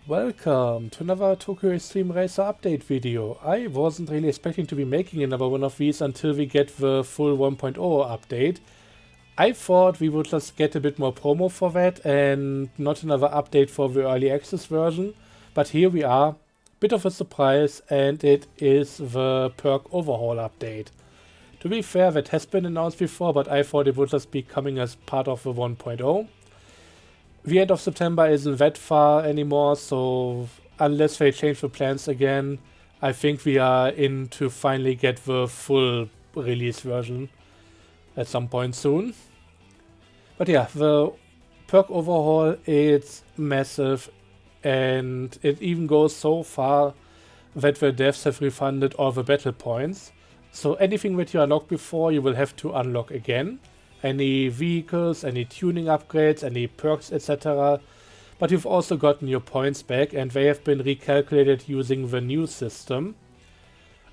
Welcome to another Tokyo Xtreme Racer update video. I wasn't really expecting to be making another one of these until we get the full 1.0 update. I thought we would just get a bit more promo for that and not another update for the early access version. But here we are, bit of a surprise, and it is the Perk Overhaul update. To be fair, that has been announced before, but I thought it would just be coming as part of the 1.0. The end of September isn't that far anymore, so unless they change the plans again, I think we are in to finally get the full release version at some point soon. But yeah, the Perk Overhaul, it's massive, and it even goes so far that the devs have refunded all the battle points. So anything that you unlocked before, you will have to unlock again. Any vehicles, any tuning upgrades, any perks, etc. But you've also gotten your points back, and they have been recalculated using the new system.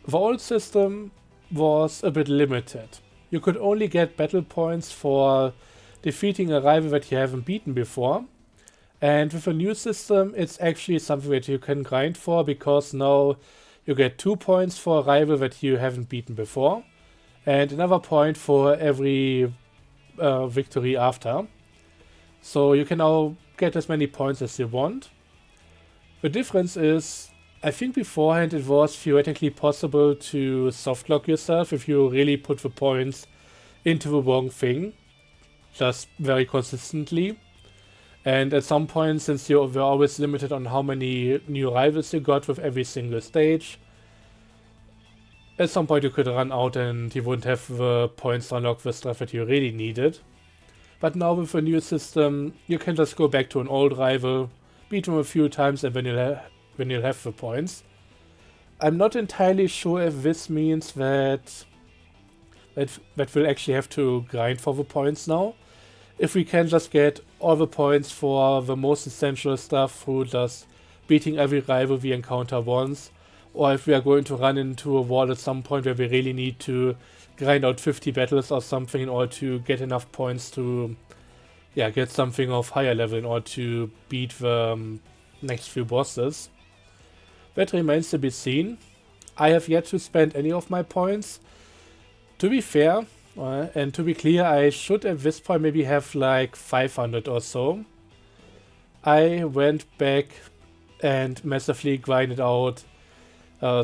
The old system was a bit limited. You could only get battle points for defeating a rival that you haven't beaten before. And with the new system, it's actually something that you can grind for, because now you get 2 points for a rival that you haven't beaten before, and another point for every victory after. So you can now get as many points as you want. The difference is, I think beforehand it was theoretically possible to softlock yourself if you really put the points into the wrong thing, just very consistently. And at some point, since you were always limited on how many new rivals you got with every single stage, at some point you could run out and you wouldn't have the points to unlock the stuff that you really needed. But now with the new system, you can just go back to an old rival, beat them a few times, and then you'll have the points. I'm not entirely sure if this means that we'll actually have to grind for the points now. If we can just get all the points for the most essential stuff through just beating every rival we encounter once, or if we are going to run into a wall at some point where we really need to grind out 50 battles or something in order to get enough points to get something of higher level in order to beat the next few bosses. That remains to be seen. I have yet to spend any of my points. To be fair, and to be clear, I should at this point maybe have like 500 or so. I went back and massively grinded out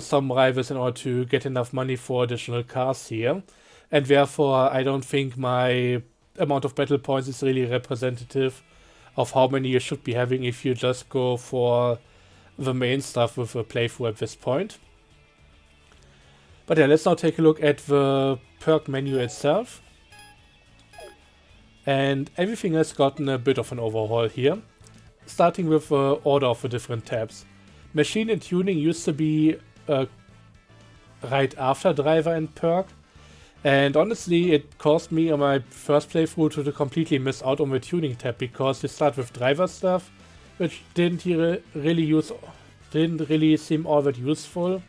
some rivals in order to get enough money for additional cars here, and therefore I don't think my amount of battle points is really representative of how many you should be having if you just go for the main stuff with a playthrough at this point. But yeah, let's now take a look at the perk menu itself. And everything has gotten a bit of an overhaul here, starting with the order of the different tabs. Machine and tuning used to be right after driver and perk, and honestly it caused me on my first playthrough to completely miss out on the tuning tab, because you start with driver stuff, which didn't really seem all that useful.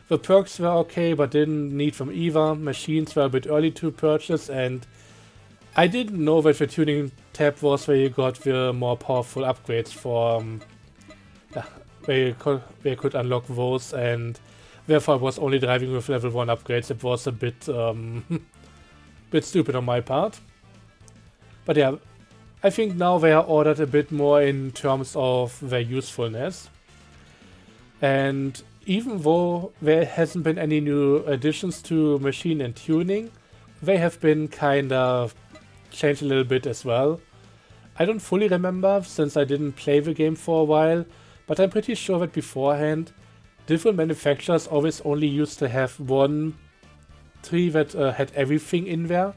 The perks were okay, but didn't need them either. Machines were a bit early to purchase, and I didn't know that the tuning tab was where you got the more powerful upgrades for where you could unlock those, and therefore I was only driving with level 1 upgrades. It was a bit stupid on my part. But yeah, I think now they are ordered a bit more in terms of their usefulness. And even though there hasn't been any new additions to machine and tuning, they have been kinda changed a little bit as well. I don't fully remember, since I didn't play the game for a while, but I'm pretty sure that beforehand, different manufacturers always only used to have one tree that had everything in there.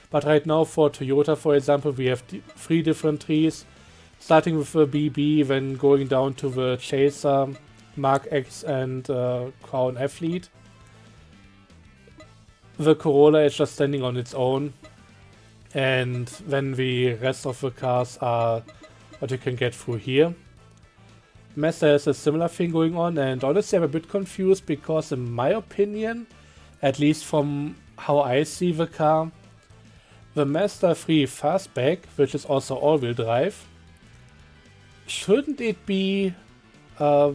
But right now for Toyota, for example, we have 3 different trees, starting with the BB, then going down to the Chaser, Mark X and Crown Athlete. The Corolla is just standing on its own, and then the rest of the cars are what you can get through here. Mazda has a similar thing going on, and honestly I'm a bit confused, because in my opinion, at least from how I see the car, the Mazda 3 Fastback, which is also all-wheel drive, shouldn't it be a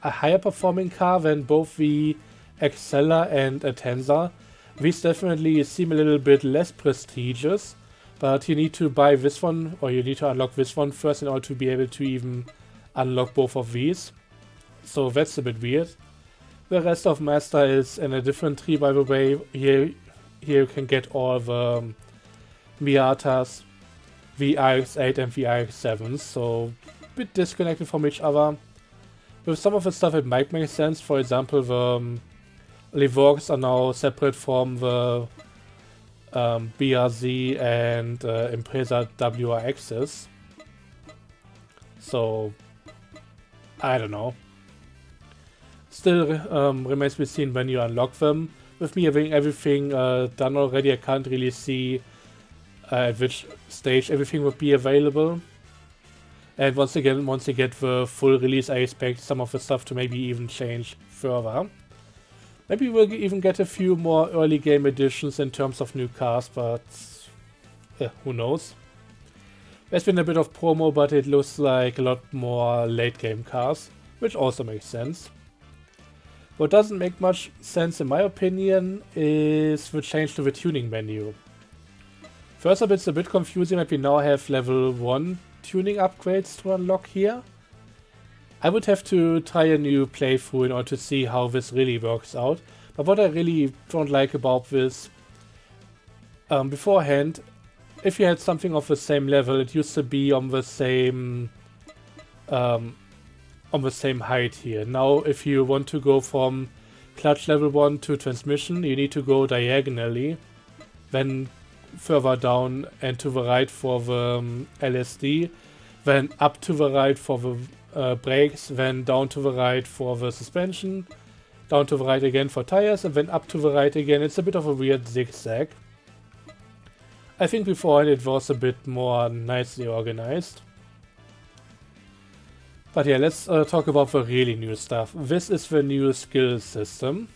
higher performing car than both the Excella and a Tensor. These definitely seem a little bit less prestigious, but you need to buy this one, or you need to unlock this one first in order to be able to even unlock both of these. So that's a bit weird. The rest of Master is in a different tree, by the way. Here you can get all the Miatas, the RX-8 and the RX-7s, so a bit disconnected from each other. With some of the stuff it might make sense. For example, the Levorgs are now separate from the BRZ and Impreza WRXs. So, I don't know. Still remains to be seen when you unlock them. With me having everything done already, I can't really see at which stage everything would be available. And once again, once you get the full release, I expect some of the stuff to maybe even change further. Maybe we'll even get a few more early game editions in terms of new cars, but who knows. There's been a bit of promo, but it looks like a lot more late game cars, which also makes sense. What doesn't make much sense in my opinion is the change to the tuning menu. First up, it's a bit confusing that we now have level 1 tuning upgrades to unlock here. I would have to try a new playthrough in order to see how this really works out. But what I really don't like about this, beforehand, if you had something of the same level, it used to be on the same height here. Now, if you want to go from clutch level 1 to transmission, you need to go diagonally, then further down and to the right for the LSD, then up to the right for the brakes, then down to the right for the suspension, down to the right again for tires, and then up to the right again. It's a bit of a weird zigzag. I think beforehand it was a bit more nicely organized. But yeah, let's talk about the really new stuff. This is the new skill system.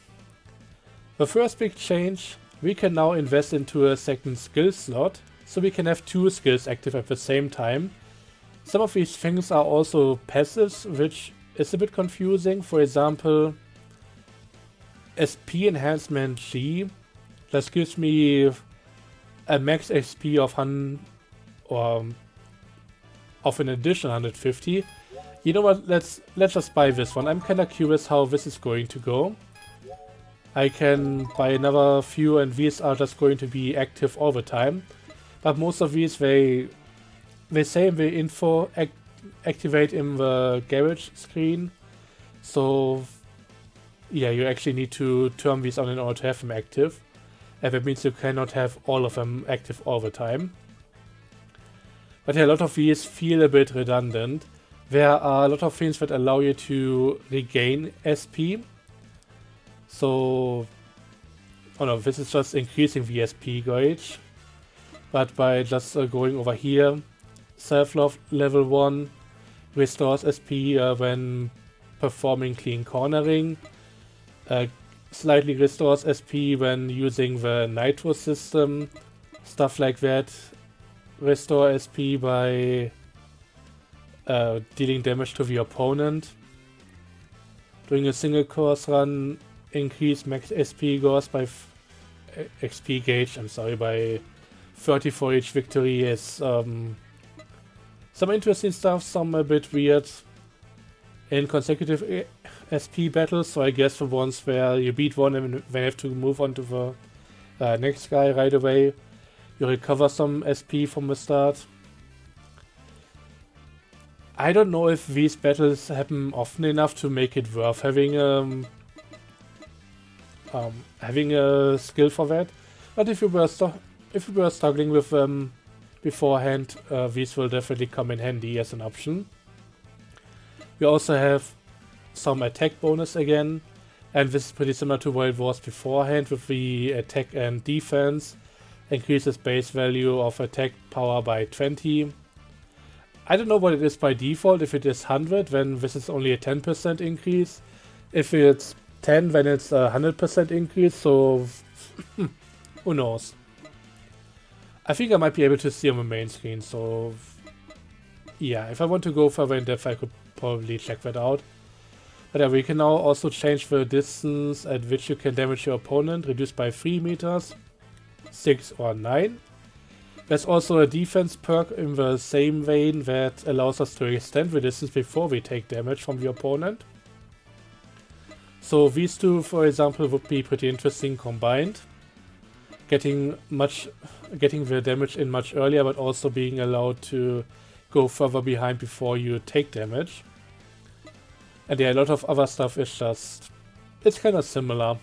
The first big change, we can now invest into a second skill slot, so we can have 2 skills active at the same time. Some of these things are also passives, which is a bit confusing. For example, SP Enhancement G, that gives me a max XP of an additional 150. You know what, let's just buy this one. I'm kinda curious how this is going to go. I can buy another few and these are just going to be active all the time. But most of these, they say in the info activate in the garage screen. So yeah, you actually need to turn these on in order to have them active. And that means you cannot have all of them active all the time. But yeah, a lot of these feel a bit redundant. There are a lot of things that allow you to regain SP. So, oh no, this is just increasing the SP gauge. But by just going over here, self-love level 1 restores SP when performing clean cornering. Slightly restores SP when using the nitro system. Stuff like that. Restore SP by dealing damage to the opponent. During a single course run, increase max SP gauge by XP gauge, by 30 for each victory is some interesting stuff, some a bit weird. In consecutive SP battles, so I guess the ones where you beat one and then have to move on to the next guy right away, you recover some SP from the start. I don't know if these battles happen often enough to make it worth having a skill for that. But if you were struggling with them beforehand, these will definitely come in handy as an option. We also have some attack bonus again, and this is pretty similar to what it was beforehand with the attack and defense. Increases base value of attack power by 20. I don't know what it is by default. If it is 100, then this is only a 10% increase. If it's 10, then it's a 100% increase, so who knows. I think I might be able to see on the main screen, so yeah, if I want to go further in depth, I could probably check that out. But yeah, we can now also change the distance at which you can damage your opponent, reduced by 3 meters, 6 or 9. There's also a defense perk in the same vein that allows us to extend the distance before we take damage from the opponent. So these two, for example, would be pretty interesting combined. Getting the damage in much earlier, but also being allowed to go further behind before you take damage. And yeah, a lot of other stuff is just... it's kind of similar.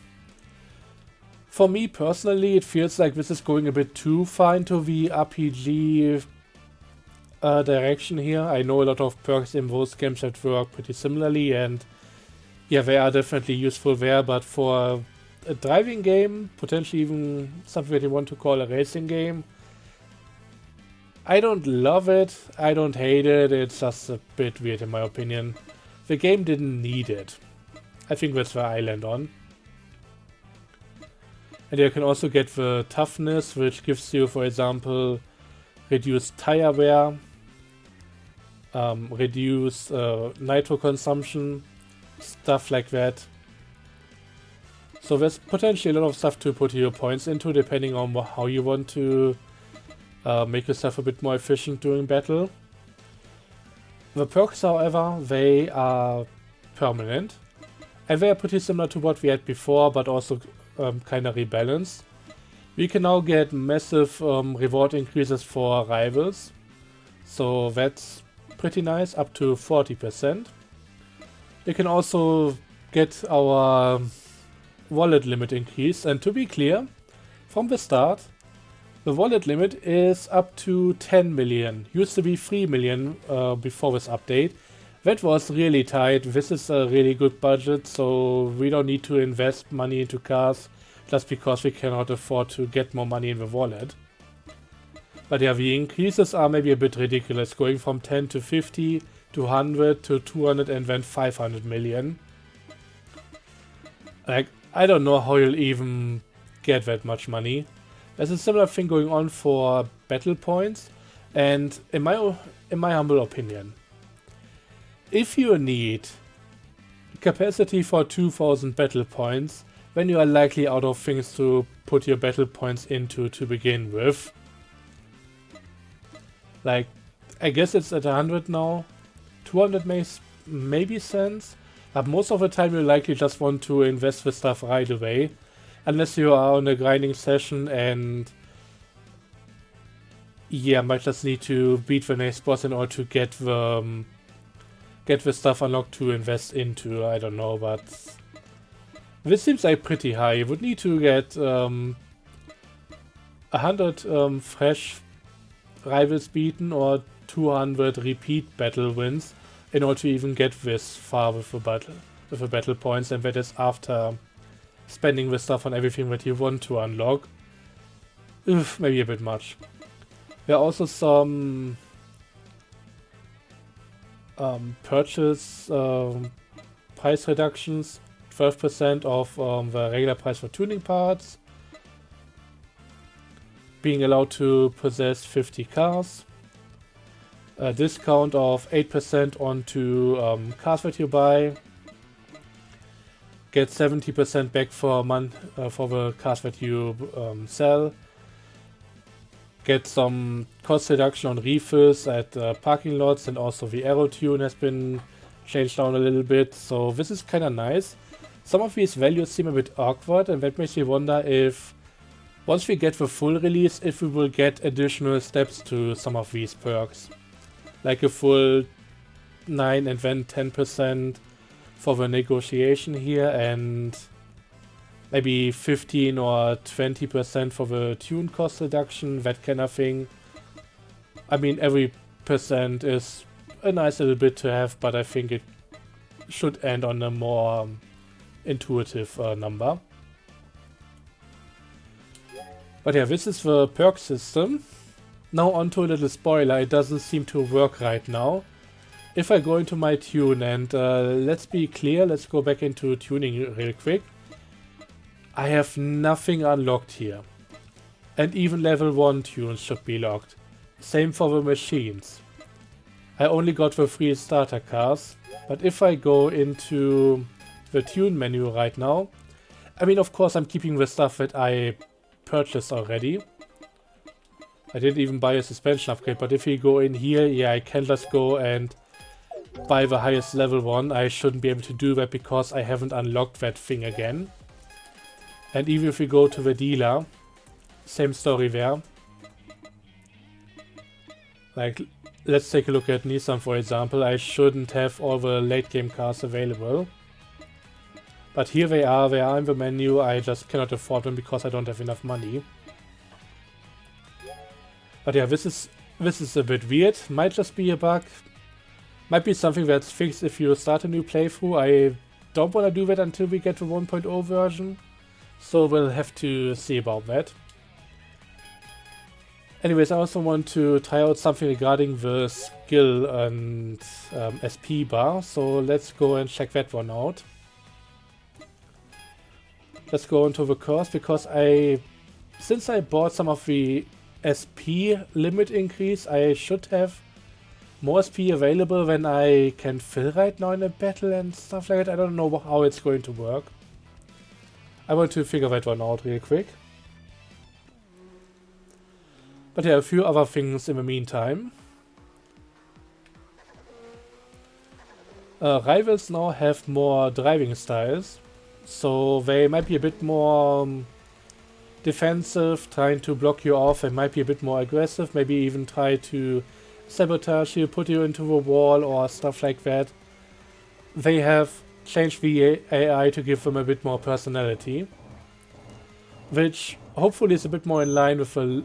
For me personally, it feels like this is going a bit too far into the RPG direction here. I know a lot of perks in those games that work pretty similarly, and yeah, they are definitely useful there, but for a driving game, potentially even something that you want to call a racing game, I don't love it, I don't hate it, it's just a bit weird in my opinion. The game didn't need it. I think that's where I land on. And you can also get the toughness, which gives you, for example, reduced tire wear, reduced nitro consumption, stuff like that. So there's potentially a lot of stuff to put your points into, depending on how you want to make yourself a bit more efficient during battle. The perks, however, they are permanent, and they are pretty similar to what we had before, but also kind of rebalanced. We can now get massive reward increases for rivals, so that's pretty nice, up to 40%. We can also get our wallet limit increased, and to be clear, from the start, the wallet limit is up to 10 million. Used to be 3 million before this update. That was really tight. This is a really good budget, so we don't need to invest money into cars just because we cannot afford to get more money in the wallet. But yeah, the increases are maybe a bit ridiculous, going from 10 to 50 to 100 to 200 and then 500 million. Like, I don't know how you'll even get that much money. There's a similar thing going on for battle points, and in my humble opinion, if you need capacity for 2000 battle points, then you are likely out of things to put your battle points into to begin with. Like, I guess it's at 100 now. 200 makes maybe sense, but most of the time you likely just want to invest the stuff right away. Unless you are on a grinding session and yeah, might just need to beat the next boss in order to get the stuff unlocked to invest into. I don't know, but this seems like pretty high. You would need to get 100 fresh rivals beaten or 200 repeat battle wins in order to even get this far with the battle points, and that is after spending the stuff on everything that you want to unlock. Oof, maybe a bit much. There are also some purchase price reductions, 12% of the regular price for tuning parts, being allowed to possess 50 cars, a discount of 8% onto cars that you buy, get 70% back for a month for the cars that you sell, get some cost reduction on refills at parking lots, and also the arrow tune has been changed down a little bit, so this is kind of nice. Some of these values seem a bit awkward, and that makes me wonder if once we get the full release, if we will get additional steps to some of these perks. Like a full 9 and then 10% for the negotiation here, and maybe 15 or 20% for the tune cost reduction, that kind of thing. I mean, every percent is a nice little bit to have, but I think it should end on a more intuitive number. But yeah, this is the perk system. Now onto a little spoiler, it doesn't seem to work right now. If I go into my tune and let's be clear, let's go back into tuning real quick. I have nothing unlocked here. And even level 1 tunes should be locked. Same for the machines. I only got the 3 starter cars. But if I go into the tune menu right now, I mean, of course, I'm keeping the stuff that I purchased already. I didn't even buy a suspension upgrade, but if you go in here, yeah, I can just go and buy the highest level one. I shouldn't be able to do that because I haven't unlocked that thing again. And even if we go to the dealer, same story there. Like, let's take a look at Nissan, for example. I shouldn't have all the late game cars available. But here they are in the menu. I just cannot afford them because I don't have enough money. But yeah, this is a bit weird. Might just be a bug. Might be something that's fixed if you start a new playthrough. I don't want to do that until we get the 1.0 version. So we'll have to see about that. Anyways, I also want to try out something regarding the skill and SP bar. So let's go and check that one out. Let's go into the course because since I bought some of the SP limit increase, I should have more SP available than I can fill right now in a battle and stuff like that. I don't know how it's going to work. I want to figure that one out real quick. But yeah, a few other things in the meantime. Rivals now have more driving styles, so they might be a bit more defensive, trying to block you off. They might be a bit more aggressive, maybe even try to sabotage you, put you into a wall or stuff like that. They have changed the AI to give them a bit more personality, which hopefully is a bit more in line with the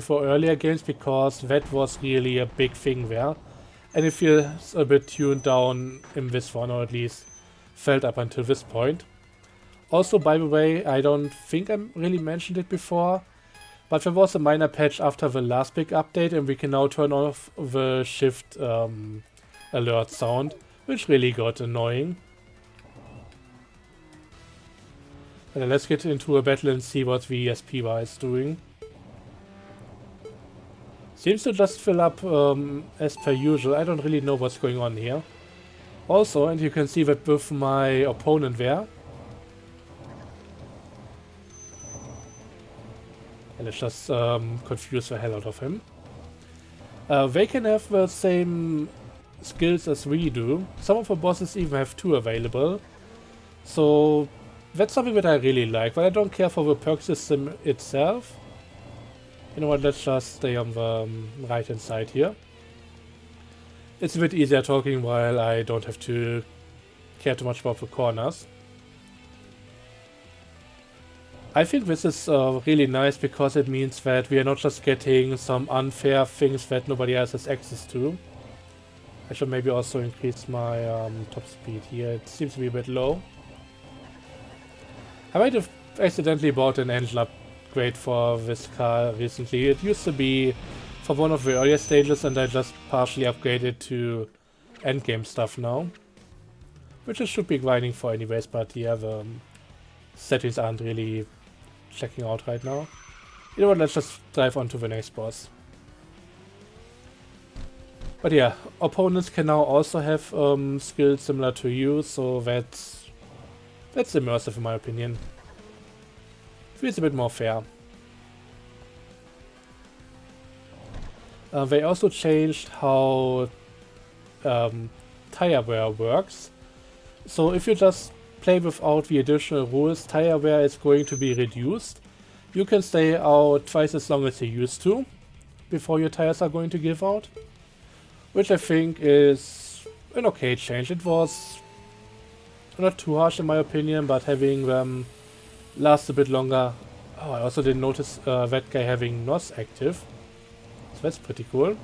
earlier games, because that was really a big thing there. And it feels a bit tuned down in this one, or at least felt up until this point. Also, by the way, I don't think I really mentioned it before, but there was a minor patch after the last big update, and we can now turn off the shift alert sound, which really got annoying. And then let's get into a battle and see what the SP bar is doing. Seems to just fill up as per usual. I don't really know what's going on here. Also, and you can see that with my opponent there. And let's just confuse the hell out of him. They can have the same skills as we do. Some of the bosses even have 2 available. So that's something that I really like, but I don't care for the perk system itself. You know what, let's just stay on the right hand side here. It's a bit easier talking while I don't have to care too much about the corners. I think this is really nice because it means that we are not just getting some unfair things that nobody else has access to. I should maybe also increase my top speed here. It seems to be a bit low. I might have accidentally bought an engine upgrade for this car recently. It used to be for one of the earlier stages, and I just partially upgraded to endgame stuff now. Which I should be grinding for anyways, but yeah, the settings aren't really checking out right now. You know what, let's just dive on to the next boss. But yeah, opponents can now also have skills similar to you, so that's immersive in my opinion. Feels a bit more fair. They also changed how tire wear works. So if you just play without the additional rules, tire wear is going to be reduced. You can stay out twice as long as you used to before your tires are going to give out, which I think is an okay change. It was not too harsh in my opinion, but having them last a bit longer. Oh, I also didn't notice that guy having NOS active, so that's pretty cool.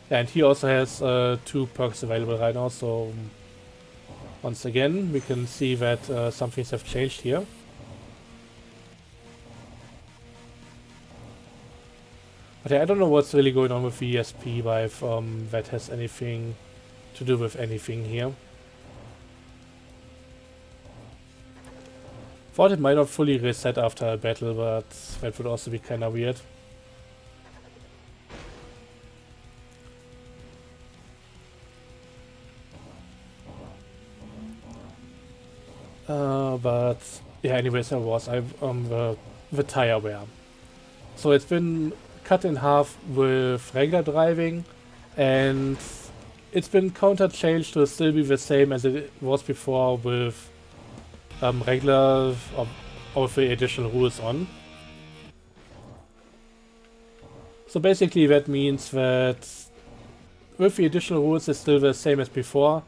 And he also has 2 perks available right now, so once again we can see that some things have changed here. But yeah, I don't know what's really going on with the ESP if that has anything to do with anything here. Thought it might not fully reset after a battle, but that would also be kinda weird. But yeah, anyways, the tire wear. So it's been cut in half with regular driving, and it's been counter changed to still be the same as it was before with regular or with the additional rules on. So basically that means that with the additional rules it's still the same as before,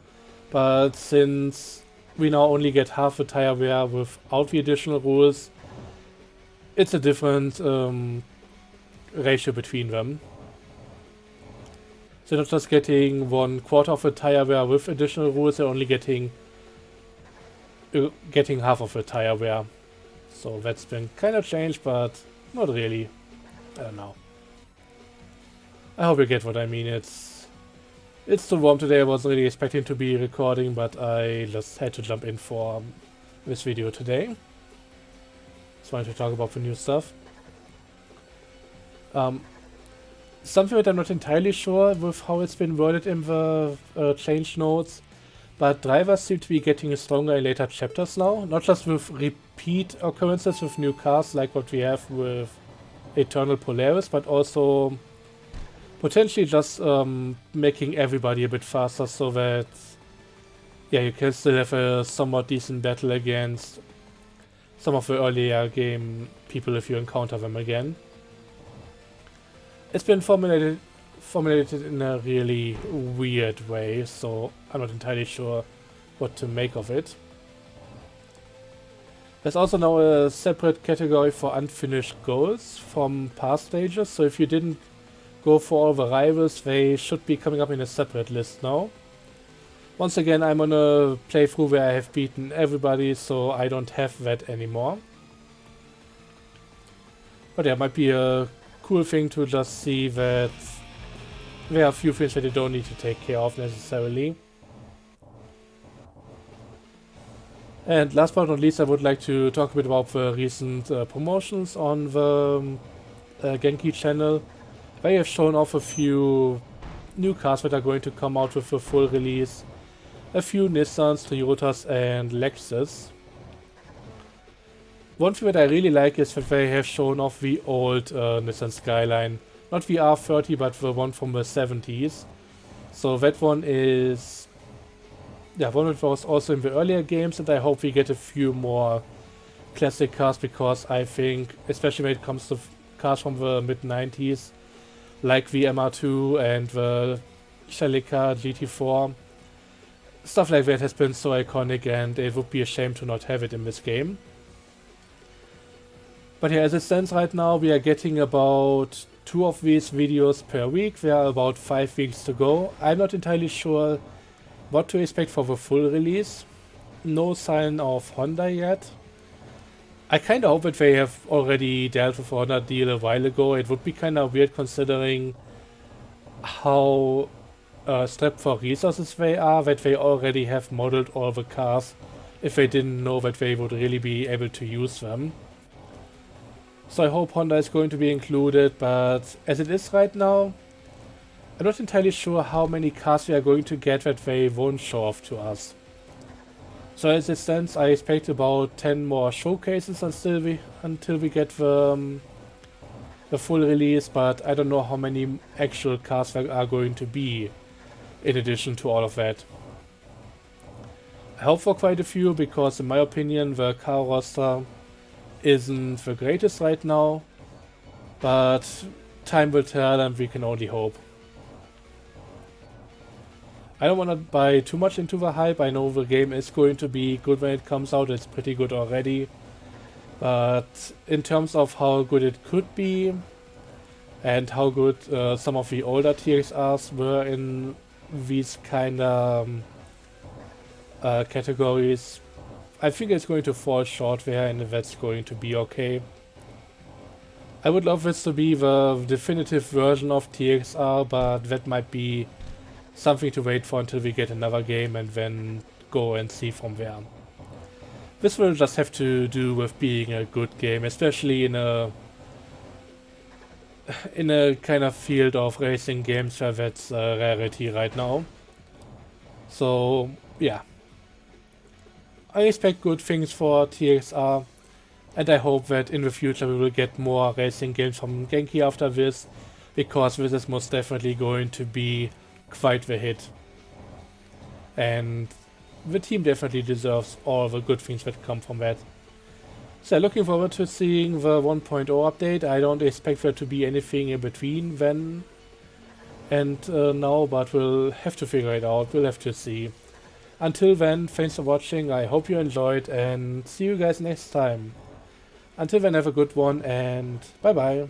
but since we now only get half the tire wear without the additional rules, it's a different ratio between them. So not just getting 1/4 of the tire wear with additional rules, they're only getting half of the tire wear. So that's been kind of changed, but not really. I don't know. I hope you get what I mean. It's too warm today. I wasn't really expecting to be recording, but I just had to jump in for this video today. Just wanted to talk about the new stuff. Something that I'm not entirely sure with how it's been worded in the change notes, but drivers seem to be getting stronger in later chapters now. Not just with repeat occurrences with new cars like what we have with Eternal Polaris, but also potentially just making everybody a bit faster so that, yeah, you can still have a somewhat decent battle against some of the earlier game people if you encounter them again. It's been formulated in a really weird way, so I'm not entirely sure what to make of it. There's also now a separate category for unfinished goals from past stages, so if you didn't go for all the rivals, they should be coming up in a separate list now. Once again, I'm on a playthrough where I have beaten everybody, so I don't have that anymore. But yeah, it might be a cool thing to just see that there are a few things that you don't need to take care of necessarily. And last but not least, I would like to talk a bit about the recent promotions on the Genki channel. They have shown off a few new cars that are going to come out with a full release. A few Nissans, Toyotas and Lexus. One thing that I really like is that they have shown off the old Nissan Skyline. Not the R30, but the one from the 70s. So that one is, yeah, one that was also in the earlier games, and I hope we get a few more classic cars, because I think, especially when it comes to cars from the mid-90s, like the MR2 and the Celica GT4, stuff like that has been so iconic, and it would be a shame to not have it in this game. But yeah, as it stands right now, we are getting about 2 of these videos per week. There are about 5 weeks to go. I'm not entirely sure what to expect for the full release. No sign of Honda yet. I kinda hope that they have already dealt with a Honda deal a while ago. It would be kinda weird considering how strapped for resources they are, that they already have modeled all the cars if they didn't know that they would really be able to use them. So I hope Honda is going to be included, but as it is right now, I'm not entirely sure how many cars we are going to get that they won't show off to us. So as it stands, I expect about 10 more showcases until we get the full release, but I don't know how many actual cars there are going to be in addition to all of that. I hope for quite a few, because in my opinion the car roster isn't the greatest right now, but time will tell and we can only hope. I don't want to buy too much into the hype. I know the game is going to be good when it comes out. It's pretty good already. But in terms of how good it could be and how good some of the older TXRs were in these kind of categories, I think it's going to fall short there, and that's going to be okay. I would love this to be the definitive version of TXR, but that might be something to wait for until we get another game and then go and see from there. This will just have to do with being a good game, especially in a kind of field of racing games where that's a rarity right now. So yeah. I expect good things for TXR, and I hope that in the future we will get more racing games from Genki after this, because this is most definitely going to be quite the hit. And the team definitely deserves all the good things that come from that. So looking forward to seeing the 1.0 update. I don't expect there to be anything in between then and now, but we'll have to figure it out. We'll have to see. Until then, thanks for watching. I hope you enjoyed, and see you guys next time. Until then, have a good one, and bye bye.